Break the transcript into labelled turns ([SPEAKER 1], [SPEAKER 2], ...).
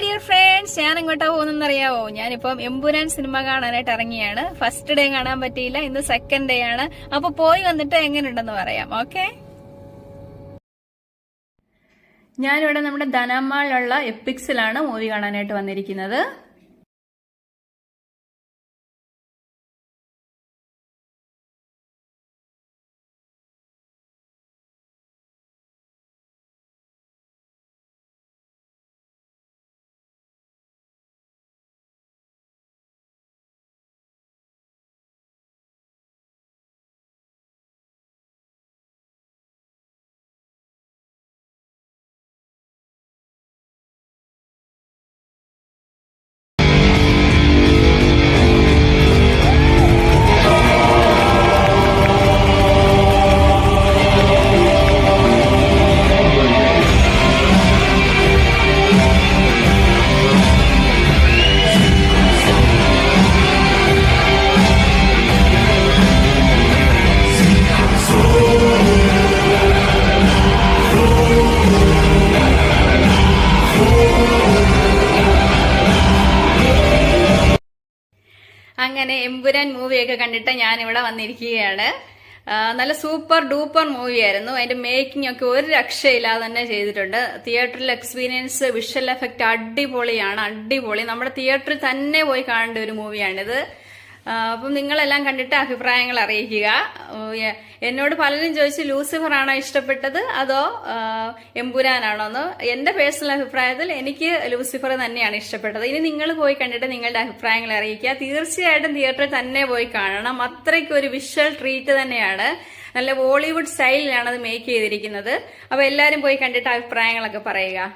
[SPEAKER 1] Dear friends, ഞാൻ എങ്ങോട്ടാ പോകുന്നറിയാവോ? ഞാനിപ്പം എമ്പുരാൻ സിനിമ കാണാനായിട്ട് ഇറങ്ങിയാണ്. ഫസ്റ്റ് ഡേ കാണാൻ പറ്റിയില്ല, ഇന്ന് സെക്കൻഡ് ഡേ ആണ്. അപ്പൊ പോയി വന്നിട്ട് എങ്ങനെയുണ്ടെന്ന് പറയാം. ഓക്കെ, ഞാനിവിടെ നമ്മുടെ ധനമാളിലുള്ള എപ്പിക്സിലാണ് മൂവി കാണാനായിട്ട് വന്നിരിക്കുന്നത്. അങ്ങനെ എമ്പുരാൻ മൂവിയൊക്കെ കണ്ടിട്ട് ഞാനിവിടെ വന്നിരിക്കുകയാണ്. നല്ല സൂപ്പർ ഡൂപ്പർ മൂവിയായിരുന്നു. അതിന്റെ മേക്കിംഗ് ഒക്കെ ഒരു രക്ഷയില്ലാതെ തന്നെ ചെയ്തിട്ടുണ്ട്. തിയേറ്ററിൽ എക്സ്പീരിയൻസ്, വിഷ്വൽ എഫക്റ്റ് അടിപൊളിയാണ്, അടിപൊളി. നമ്മുടെ തിയേറ്ററിൽ തന്നെ പോയി കാണേണ്ട ഒരു മൂവിയാണിത്. അപ്പം നിങ്ങളെല്ലാം കണ്ടിട്ട് അഭിപ്രായങ്ങൾ അറിയിക്കുക. എന്നോട് പലരും ചോദിച്ചു ലൂസിഫർ ആണോ ഇഷ്ടപ്പെട്ടത് അതോ എമ്പുരാനാണോ എന്ന്. എന്റെ പേഴ്സണൽ അഭിപ്രായത്തിൽ എനിക്ക് ലൂസിഫർ തന്നെയാണ് ഇഷ്ടപ്പെട്ടത്. ഇനി നിങ്ങൾ പോയി കണ്ടിട്ട് നിങ്ങളുടെ അഭിപ്രായങ്ങൾ അറിയിക്കുക. തീർച്ചയായിട്ടും തിയേറ്ററിൽ തന്നെ പോയി കാണണം. അത്രയ്ക്ക് ഒരു വിഷ്വൽ ട്രീറ്റ് തന്നെയാണ്. നല്ല ബോളിവുഡ് സ്റ്റൈലിലാണ് അത് മേക്ക് ചെയ്തിരിക്കുന്നത്. അപ്പൊ എല്ലാരും പോയി കണ്ടിട്ട് അഭിപ്രായങ്ങളൊക്കെ പറയുക.